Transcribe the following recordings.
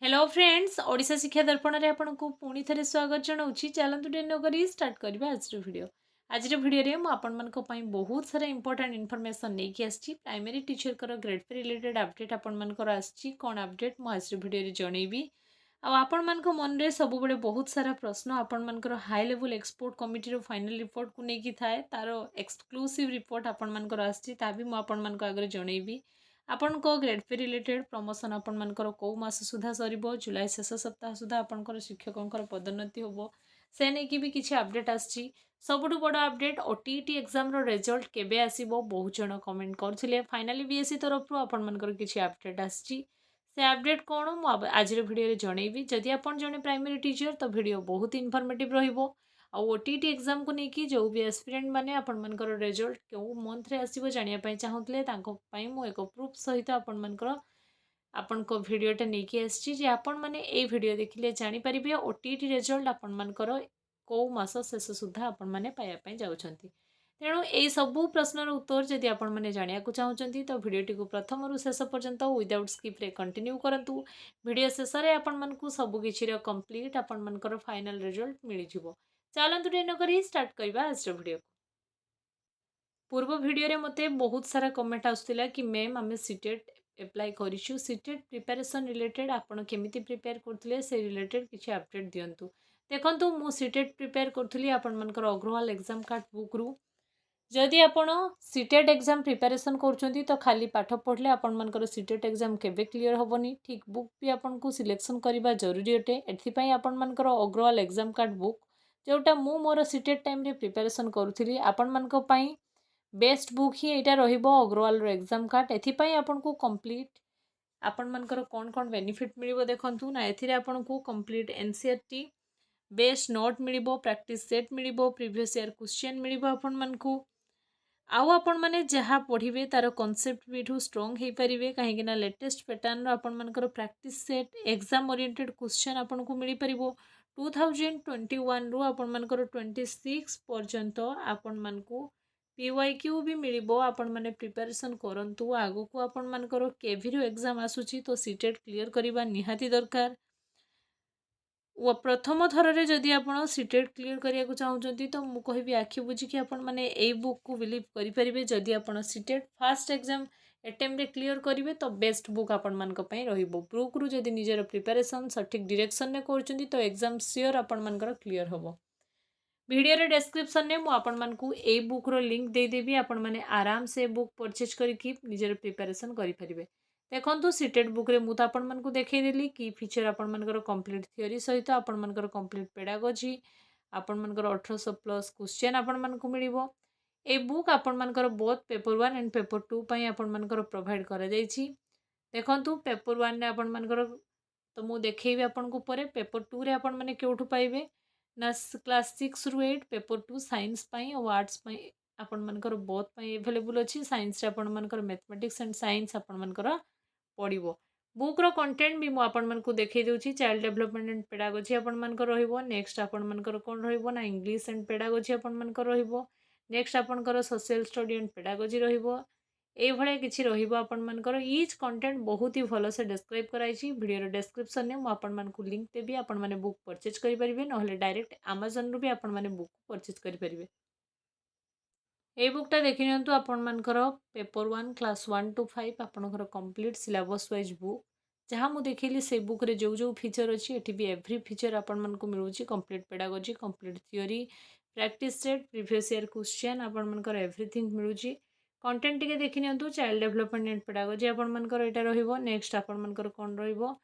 Hello friends Odisha शिक्षा दर्पण रे आपनको पुणी थे स्वागत जनाऊँगी। चलतु डेट नक स्टार्ट करवा आज वीडियो। आज वीडियो में मुझे बहुत सारा इंपोर्टेंट इनफॉरमेशन नहीं आसी प्राइमरी टीचर कर ग्रेड पे रिलेटेड अपडेट आपंकर आसी कौन अपडेट मुझे आज वीडियो जनईबी आपण मन में सब बहुत सारा प्रश्न आपर high level expert committee final report को लेकिन थाए तार एक्सक्लूसिव रिपोर्ट आपर आसी आगे जनईबी आपण ग्रेड पे रिलेटेड प्रमोशन आपर कौ मास सुधा सर जुलाई शेष सप्ताह सुधा आपंकर शिक्षकों पदोन्नति हम से नहीं भी किसी अपडेट आसी सबुठ बड़ अपडेट ओटीईटी एग्जाम रिजल्ट केबे आसीबो बहुत जन कमेंट करथिले फाइनली बीएससी तरफ आपंकर किसी अपडेट आसी से अपडेट कौन मुझे आज वीडियो जनईबी जदि आप जड़े प्राइमरी टीचर तो वीडियो बहुत इनफॉर्मेटिव रहिबो ओटीईटी एग्जाम को लेकिन जो भी एस्पिरेंट मैंने आपर रिजल्ट क्यों मंथ रे आसीबो जानिया चाहूले मु एक प्रूफ सहित आपण भिडटा नहीं आसी आपण मैंने ये भिड देखिले जानीपारे ओटीईटी रिजल्ट आपर कौ मास शेष सुधा आपण मैंने पाइबापी जाऊँगी तेणु यही सबू प्रश्नर उत्तर जदि आपण मैंने जाना चाहते तो भिडटी को प्रथम रु शेष पर्यंत विदाउट स्किप्रे कंटिन्यू करूँ भिड शेष में आपण सबकि कंप्लीट आपर फाइनल रिजल्ट मिल जाव। चलतु डेट नक स्टार्ट करवा आज वीडियो। पूर्व वीडियो मत बहुत सारा कमेंट आसूला कि मैम आम सीटेट एप्लाय करूँ सीटेट प्रिपेरेसन रिलेटेड आपड़ केमी प्रिपेयर करते से रिलेटेड किसी अपडेट दिंतु। देखो मु सीटेट प्रिपेयर करी आपर अग्रवाल एग्जाम कार्ड बुक रू जदि आपण सीटेट एग्जाम प्रिपेरेसन कर तो खाली पाठ पढ़ले आपर सीटेट एग्जाम केबे क्लियर हेनी ठीक बुक भी आपन को सिलेक्शन करने जरूरी अटे एपाई आपर अग्रवाल एग्जाम कार्ड बुक जोटा मु मोर सीटेट टाइम रे प्रिपेरेसन करूली आपण मानक पई बेस्ट बुक ही यहाँ रग्रवाल एग्जाम कार्ड एपाई आपन को कंप्लीट आपण मानकर कौन कौन बेनिफिट मिल देखु ना आपन को कंप्लीट एनसीईआरटी बेस्ट नोट मिल प्रैक्टिस सेट मिल प्रीवियस ईयर क्वेश्चन मिल आपण मानकू आउ आपण मैंने जहाँ पढ़े तार कनसेप्ट भी स्ट्रंग हो पारे कहीं लेटेस्ट पैटर्न आपर practice set exam oriented question आपन को मिल पार 2021 रु आपर 26 पर्यंत आपण मानकू पीवाईक्यू भी मिल आपण मैंने प्रिपेरेसन करूँ आगु को आपण मानकर केवी एग्जाम आसूची तो सीटेट क्लियर करवा निहाती दरकार प्रथम थर रे जदि आप सीटेट क्लियर करने को चाहते तो मुझे कहबी आखि बुझिकी आपण मैंने यही बुक को बिलीव करेंगे जदि आप सीटेट फास्ट एग्जाम एटेम्प्ट रे क्लियर करेंगे तो बेस्ट बुक आपण मानक पई रहिबो बुक रू जदि निजर प्रिपेरेसन सठिक डायरेक्शन ने करछंती तो एग्जाम श्योर आपण मानकर क्लियर होबो। वीडियो रे डिस्क्रिप्शन में मुझे आपण मानकू ए बुक रो लिंक दे देबी आपण माने आराम से बुक परचेज करके निजर प्रिपेरेसन करि परिबे। देखो सीटेट बुक रे मुझे आपण मानकू देखैदेली की फीचर आपण मानकर कंप्लीट थ्योरी सहित आपण मानकर कंप्लीट पेडागोजी आपण मानकर 1800 प्लस क्वेश्चन आपण मानकू मिलिबो। ए बुक आपण मानकर बोथ पेपर 1 एंड पेपर 2 पई आपण मानकर प्रोवाइड करा जायछि। देखंतु पेपर 1 रे आपण मानकर तो मु देखैबी आपण को परे पेपर 2 रे आपण माने केउठु पाइबे ना क्लास 6 रु 8 पेपर 2 साइंस पई और आर्ट्स पई आपण मानकर बोथ पई अवेलेबल अछि। साइंस रे आपण मानकर मैथमेटिक्स एंड साइंस आपण मानकर पढ़िबो। बुक रो कंटेंट भी मु आपण मानकू देखै देउछि चाइल्ड डेवलपमेंट एंड पेडागोजी आपण मानकर रहिबो। नेक्स्ट आपण मानकर कोन रहिबो ना इंग्लिश एंड पेडागोजी आपण मानकर रहिबो। नेक्स्ट आपणकर सोशल स्टडी एंड पेडागोजी रहिबो। ए भले किछि रहिबो आपण मानकर ईच कंटेंट बहुत ही भलो से डिस्क्राइब कराइछि। वीडियो रो डिस्क्रिप्शन में मु आपण मानकू लिंक देबी आपण माने बुक परचेज करि परिबे नहले डायरेक्ट Amazon रु भी आपण माने बुक परचेज करि परिबे। ए बुकटा देखि नियंतु आपण मानकर पेपर 1 क्लास 1 टू 5 आपणकर कंप्लीट सिलेबस वाइज बुक जहाँ मुझे देखिली से बुक रे जो जो फीचर अच्छी एटी भी एव्री फीचर आपण मानकू मिलूची complete pedagogy complete theory practice set previous year question आपण मानकर एवरीथिंग मिलूची। कंटेंट टिके देखि नियंतु चाइल्ड डेवलपमेंट एंड पेडागोजी आपण मानकर एटा रहिबो। नेक्स्ट आपण मानकर कोन रहिबो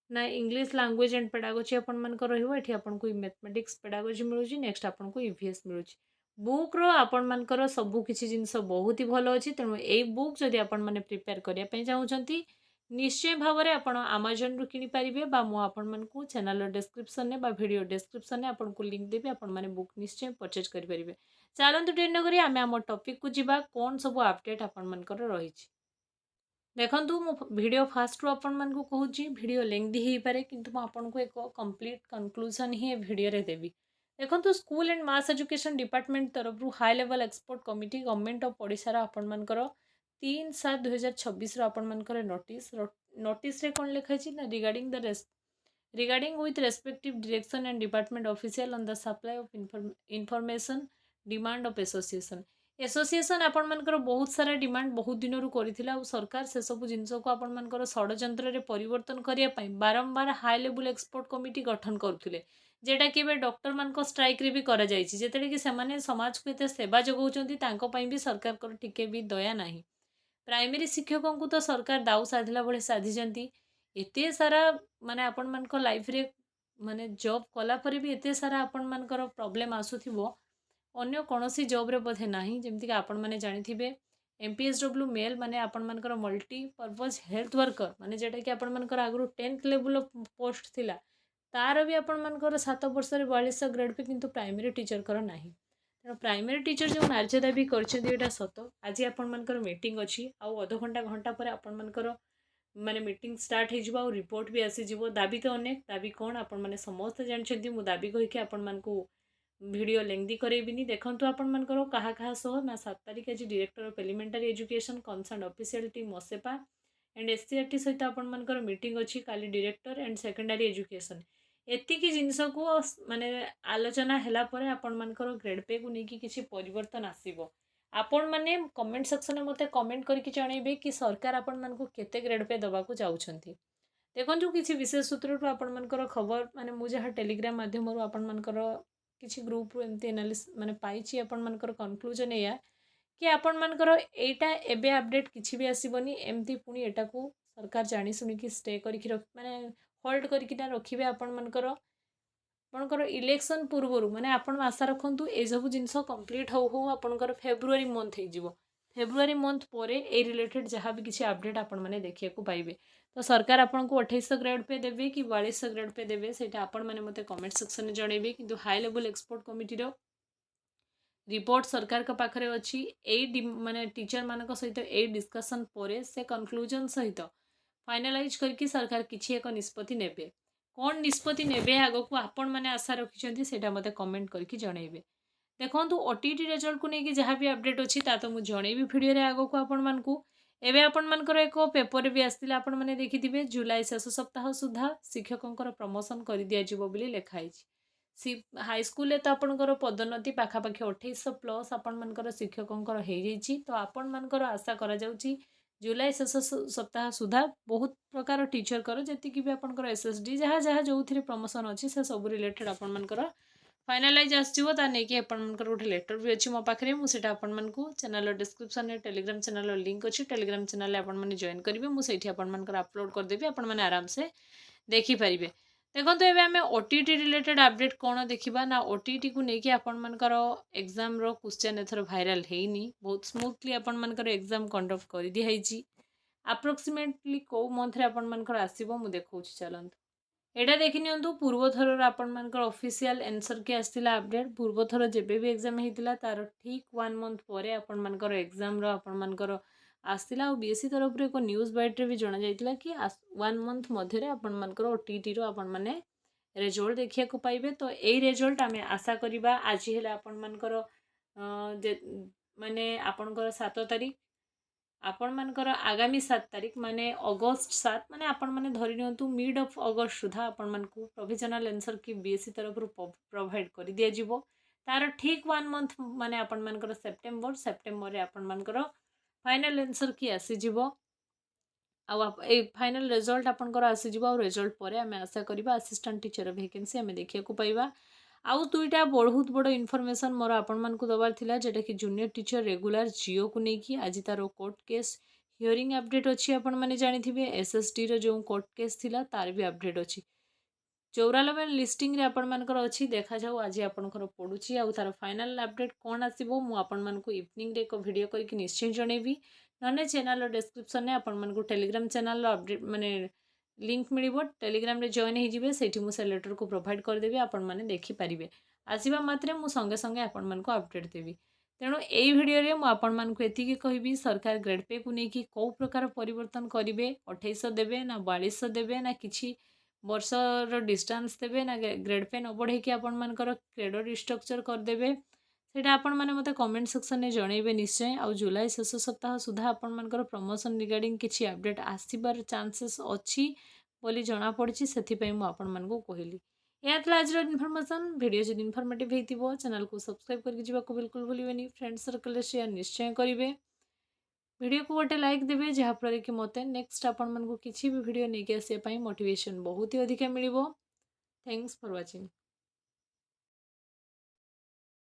ना इंग्लिश लैंग्वेज एंड पेडागोजी आपण मानकर रहिबो। एठी आपण को मैथमेटिक्स पेडागोजी मिलूची। नेक्स्ट आपण को ईवीएस मिलूची। बुक रो आपण मानकर सबु किछि जिंस बहुत ही भलो अछि तेणु ए बुक जदि आपण माने प्रिपेयर करिया पई चाहउछंती निश्चय भाव में आप Amazon रु किनी पारिबे बा मु आपण मानकू चैनल डिस्क्रिप्शन ने बा वीडियो डिस्क्रिप्शन ने आपण को लिंक देबे आपण माने बुक निश्चय परचेज करि परिबे। चलंतु डेट नगरी आमे हम टॉपिक को जिबा कोन सब अपडेट आपण मानकर रहिछि। देखंतु मु वीडियो फास्ट रु आपण मानकू कहूछि वीडियो लेंथी ही पारे किंतु मु आपण को एक कंप्लीट कंक्लूजन ही वीडियो रे देबी। देखंतु school and mass education department तरफ रु high level expert committee government of Odisha रा आपण मानकर 3/7/2026 आपण मानकर नोटिस नोटिस रे कौन लिखा है ना regarding with respective direction and department official on the supply of information demand of association आपण मानकर बहुत सारा डिमांड बहुत दिन रु करथिला और सरकार से सब जिंस को आपण मानकर षडयंत्र रे परिवर्तन करिया पई बारंबार हाई लेवल एक्सपर्ट कमिटी गठन करथुले जेटा कि डॉक्टर मान स्ट्राइक रे भी करा जायछि जेतेले कि सेमाने समाज को एते सेवा जगौचंती तांको पई भी सरकार को टिके भी दया नाही प्राइमरी शिक्षकों को तो सरकार दाऊ साधिला भले साधिचंती एते सारा माने आपण मानक लाइफ रे माने जॉब कला पर भी एते सारा आपण मानकर प्रॉब्लम आसुथिबो अन्य कौनसी जॉब रे बोधे नाही जेमति कि आपण माने जानिथिबे एमपीएसडब्ल्यू मेल माने आपण मानकर मल्टी पर्पज हेल्थ वर्कर माने जेटा कि आपण मानकर आगु 10th लेवल पोस्ट थिला तार भी आपण मानकर 7 वर्ष रे 4200 ग्रेड पे किंतु प्राइमरी टीचर कर नाही तेणु प्राइमरी टीचर जो नार्य दाबी कर सत आज आपण मानकर मीटिंग अच्छी आउ अध घंटा घंटा पर आपण मानकर माने मीटिंग स्टार्ट हो रिपोर्ट भी आसीज दाबी तो अनेक दाबी कौन आपण माने समस्त जानते मुझे दाबी कहीकि आपण मानकु वीडियो लेंदी करेबिनी देखंतु आपण मानकर कहा कहा सह ना 7 तारिख आज director of elementary education concern official team मसेपा एंड एससीआरटी सहित आपण मानकर मीटिंग अच्छी काली डायरेक्टर एंड सेकेंडरी एजुकेशन एतिकी जिनस को माने आलोचना हैला परे आपण मानकर ग्रेड पे को नेकी किछि परिवर्तन आसीबो आपण माने कमेंट सेक्शन में मते कमेंट करके जणैबे कि सरकार आपण मानको केते ग्रेड पे दबा को चाउछंती देखंतु किछि विशेष सूत्र आपण मानकर खबर माने मु जहा टेलीग्राम माध्यम रु आपण मानकर किछि ग्रुप रु एमती एनालिसिस माने पाइछि आपण मानकर कंक्लूजन एया कि आपण मानकर एटा एबे अपडेट किछि भी आसीबनी एमती पुनी एटा को सरकार जानि सुनि कि स्टे करिकि माने होल्ड करिकि रखिबे आपण मानकर आपणकर इलेक्शन पूर्वर माने आपण आशा रखु ये सब जिनस कंप्लीट हो आपणकर फेब्रुआरी मंथ हो फेब्रुआरी मंथ पर ए रिलेटेड जहाँ भी किसी अपडेट आपण मैंने देखा पाइबे तो सरकार आपन को 2800 ग्रेड पे देवे कि 4200 ग्रेड पे देवे सेटा आपण मैंने मते कमेंट सेक्शन में जनइबे किंतु हाई लेवल एक्सपर्ट कमिटी रो रिपोर्ट सरकार का पाखरे अच्छी ए माने टीचर मानक सहित ए डिस्कशन पर से कंक्लूजन सहित फाइनालाइज करके सरकार किछि एक निष्पत्ति नेबे कौन निष्पत्ति नेबे आगो को आपण माने आशा रखिछंती सेटा मते कमेंट करके जनइबे देखंतु ओटीटी रिजल्ट को लेकिन जहाँ भी अपडेट अच्छी तो मुझे जनइबी वीडियो रे आगो को आपण मानकू एबे आपण मानकर एक पेपर भी आस्तिला आपण माने देखिथिबे जुलाई शेष सप्ताह सुधा शिक्षकों प्रमोशन कर दिया जिवो बोली लिखाई हाई स्कूल तो आपणकर पदोन्नति पाखापाखि 2800+ आपण मानकर शिक्षकों हो जाइछि तो आपण मानकर आशा करा जाउछि जुलाई शेष सप्ताह सुधा बहुत प्रकार टीचर कर जी भी आपंकर एसएसडी जहाँ जहाँ जो थी प्रमोशन अच्छी से सब रिलेटेड आपण मानकर फाइनालाइज आसो ताकि आपंकर गोटे लेटर भी अच्छी मो पाखे मुझे आपको चैनल डिस्क्रिप्शन में टेलीग्राम चैनल लिंक अच्छी टेलीग्राम चैनल आपने जॉइन करेंगे मुझे आपंकर अपलोड करदेवी आपण मैंने आराम से देखिपारे देखो तो आम ओटीटी रिलेटेड अपडेट कौन देखा ना ओटीटी को लेकिन आपंकर एग्जाम रो क्वेश्चन एथर भाइराल होनी बहुत स्मूथली आपंकर एग्जाम कंडक्ट कर दिखाई अप्रोक्सीमेटली कौ मंथ रे आपंकर आसो मुझे देखा चलते एटा देखि नियंतु पूर्व थर आपण मानकर ऑफिशियल आंसर के आस्तिला अपडेट पूर्व थर जेबे भी एग्जाम हेतिला तार ठीक 1 मंथ परे आपण मानकर एग्जाम रो आपण मानकर आस्तिला और बीएससी तरफ रे को न्यूज़ बाइट रे भी जणा जाइतिला कि 1 मंथ मध्य रे आपण मानकर ओटीटी रो आपण माने रिजल्ट देखिया को पाइबे तो एई रिजल्ट आमे आशा करिबा आज हेला आपण मानकर माने आपणकर 7 तारिख आपण मानकर आगामी 7 तारिख माने अगस्त 7 माने आपण माने धरि नियंतु मिड ऑफ अगस्त सुधा आपण मानकु प्रोविजनल आंसर की बीएससी तरफ प्रोवाइड कर दिया जिवो तार ठीक 1 मंथ माने आपण मानकर सेप्टेम्बर रे आपण मानकर फाइनल आंसर की आसी जिवो आ ए फाइनल रिजल्ट आपनकर आसी जिवो और रिजल्ट परे हमें आशा करिबा असिस्टेंट टीचर वैकेंसी हमें देखिया को पाइबा आउ दुईटा बहुत बड़ इनफॉरमेशन मोर आपण मानकु दबार थिला जेटा कि जूनियर टीचर रेगुलर जियो को लेकिन आज तार कोर्ट केस हियरिंग अपडेट अच्छी आपण माने जानिथिबे एसएसडी रो जो कोर्ट केस थिला तार भी अपडेट अच्छी 94 लिस्टिंग रे आपण मानकर अच्छी देखा जाऊ आज आपनकर पडुची आ तार फाइनल अपडेट कोन आसीबो मु आपण मानकु इवनिंग रे एक वीडियो करके निश्चय जणेबी नने चैनल डिस्क्रिप्शन में आपण मानकु टेलीग्राम चैनल अपडेट माने लिंक मिलिबो टेलीग्राम रे जॉइन हो जिवे सेठी मु से लेटर को प्रोवाइड कर देबी आपण माने देखि परिबे आसीबा मात्रे मु संगे संगे आपण मानकु अपडेट देबी तेणु यही भिडियो रे मु आपण मानकु एतिकी कहबी सरकार ग्रेड पे को नेकी को प्रकार परिवर्तन करिवे 2800 देबे ना 4200 देबे ना किछि वर्षर डिस्टेंस देबे ना ग्रेड पे न बढ़े कि आपण मानकर क्रेडर स्ट्रक्चर कर देबे ସେଇଟା ଆପଣମାନେ ମୋତେ କମେଣ୍ଟ ସେକ୍ସନରେ ଜଣେଇବେ ନିଶ୍ଚୟ। ଆଉ ଜୁଲାଇ ଶେଷ ସପ୍ତାହ ସୁଦ୍ଧା ଆପଣମାନଙ୍କର ପ୍ରମୋସନ୍ ରିଗାର୍ଡ଼ିଂ କିଛି ଅପଡ଼େଟ୍ ଆସିବାର ଚାନ୍ସେସ୍ ଅଛି ବୋଲି ଜଣାପଡ଼ିଛି, ସେଥିପାଇଁ ମୁଁ ଆପଣମାନଙ୍କୁ କହିଲି। ଏହା ଥିଲା ଆଜିର ଇନଫର୍ମେସନ୍। ଭିଡ଼ିଓ ଯଦି ଇନଫର୍ମେଟିଭ୍ ହେଇଥିବ ଚ୍ୟାନେଲକୁ ସବସ୍କ୍ରାଇବ୍ କରିକି ଯିବାକୁ ବିଲକୁଲ ଭୁଲିବେନି। ଫ୍ରେଣ୍ଡ ସର୍କଲରେ ସେୟାର ନିଶ୍ଚୟ କରିବେ। ଭିଡ଼ିଓକୁ ଗୋଟେ ଲାଇକ୍ ଦେବେ, ଯାହାଫଳରେ କି ମୋତେ ନେକ୍ସଟ ଆପଣମାନଙ୍କୁ କିଛି ବି ଭିଡ଼ିଓ ନେଇକି ଆସିବା ପାଇଁ ମୋଟିଭେସନ୍ ବହୁତ ହି ଅଧିକା ମିଳିବ। Thanks for watching.